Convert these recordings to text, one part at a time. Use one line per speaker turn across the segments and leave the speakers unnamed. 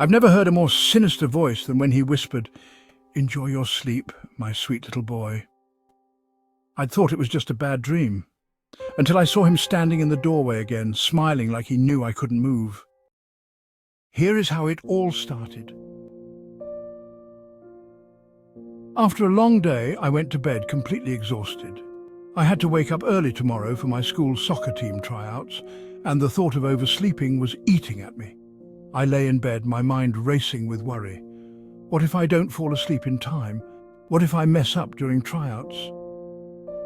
I've never heard a more sinister voice than when he whispered, "Enjoy your sleep, my sweet little boy." I'd thought it was just a bad dream, until I saw him standing in the doorway again, smiling like he knew I couldn't move. Here is how it all started. After a long day, I went to bed completely exhausted. I had to wake up early tomorrow for my school's soccer team tryouts, and the thought of oversleeping was eating at me. I lay in bed, my mind racing with worry. What if I don't fall asleep in time? What if I mess up during tryouts?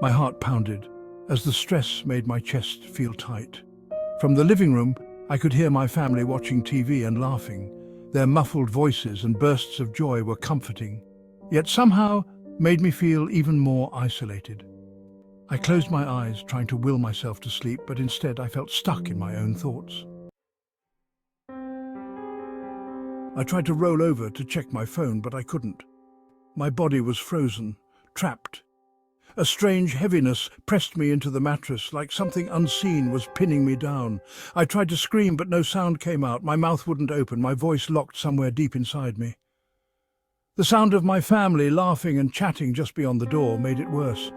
My heart pounded as the stress made my chest feel tight. From the living room, I could hear my family watching TV and laughing. Their muffled voices and bursts of joy were comforting, yet somehow made me feel even more isolated. I closed my eyes, trying to will myself to sleep, but instead I felt stuck in my own thoughts. I tried to roll over to check my phone, but I couldn't. My body was frozen, trapped. A strange heaviness pressed me into the mattress, like something unseen was pinning me down. I tried to scream, but no sound came out. My mouth wouldn't open, my voice locked somewhere deep inside me. The sound of my family laughing and chatting just beyond the door made it worse.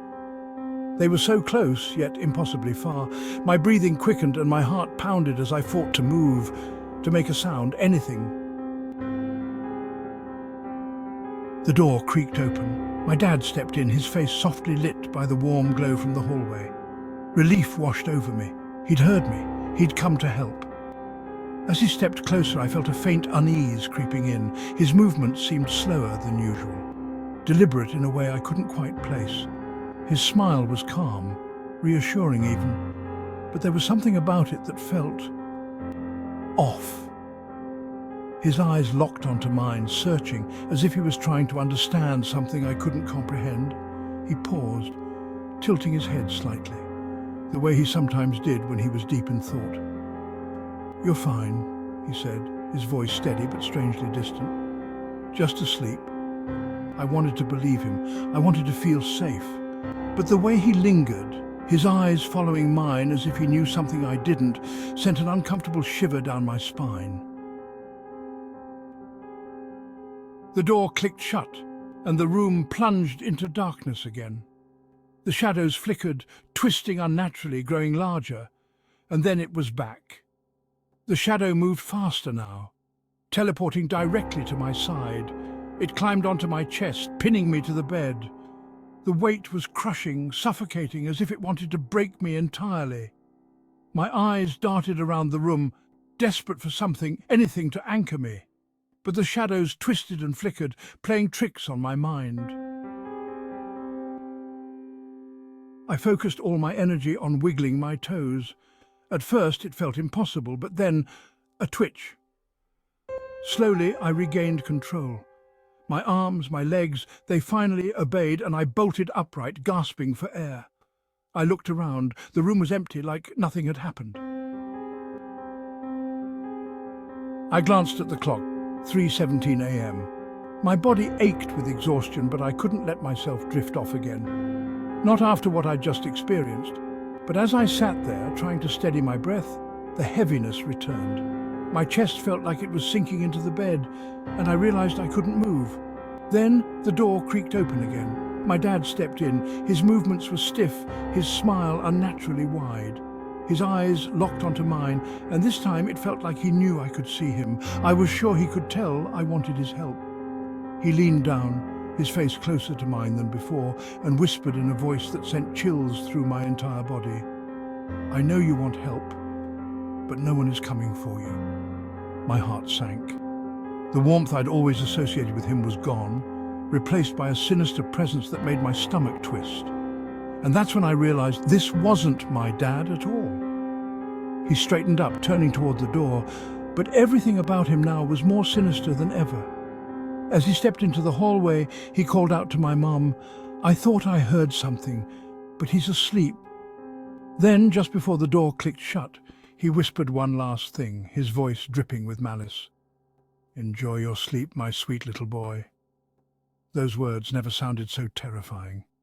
They were so close, yet impossibly far. My breathing quickened and my heart pounded as I fought to move, to make a sound, anything. The door creaked open. My dad stepped in, his face softly lit by the warm glow from the hallway. Relief washed over me. He'd heard me. He'd come to help. As he stepped closer, I felt a faint unease creeping in. His movements seemed slower than usual, deliberate in a way I couldn't quite place. His smile was calm, reassuring even, but there was something about it that felt off. His eyes locked onto mine, searching, as if he was trying to understand something I couldn't comprehend. He paused, tilting his head slightly, the way he sometimes did when he was deep in thought. "You're fine," he said, his voice steady but strangely distant. "Just asleep." I wanted to believe him. I wanted to feel safe. But the way he lingered, his eyes following mine as if he knew something I didn't, sent an uncomfortable shiver down my spine. The door clicked shut, and the room plunged into darkness again. The shadows flickered, twisting unnaturally, growing larger, and then it was back. The shadow moved faster now, teleporting directly to my side. It climbed onto my chest, pinning me to the bed. The weight was crushing, suffocating, as if it wanted to break me entirely. My eyes darted around the room, desperate for something, anything to anchor me. But the shadows twisted and flickered, playing tricks on my mind. I focused all my energy on wiggling my toes. At first it felt impossible, but then a twitch. Slowly I regained control. My arms, my legs, they finally obeyed, and I bolted upright, gasping for air. I looked around. The room was empty, like nothing had happened. I glanced at the clock, 3:17 a.m. My body ached with exhaustion, but I couldn't let myself drift off again. Not after what I'd just experienced, but as I sat there, trying to steady my breath, the heaviness returned. My chest felt like it was sinking into the bed, and I realized I couldn't move. Then the door creaked open again. My dad stepped in. His movements were stiff, his smile unnaturally wide. His eyes locked onto mine, and this time it felt like he knew I could see him. I was sure he could tell I wanted his help. He leaned down, his face closer to mine than before, and whispered in a voice that sent chills through my entire body. "I know you want help, but no one is coming for you." My heart sank. The warmth I'd always associated with him was gone, replaced by a sinister presence that made my stomach twist. And that's when I realized this wasn't my dad at all. He straightened up, turning toward the door, but everything about him now was more sinister than ever. As he stepped into the hallway, he called out to my mum, "I thought I heard something, but he's asleep." Then, just before the door clicked shut, he whispered one last thing, his voice dripping with malice. "Enjoy your sleep, my sweet little boy." Those words never sounded so terrifying.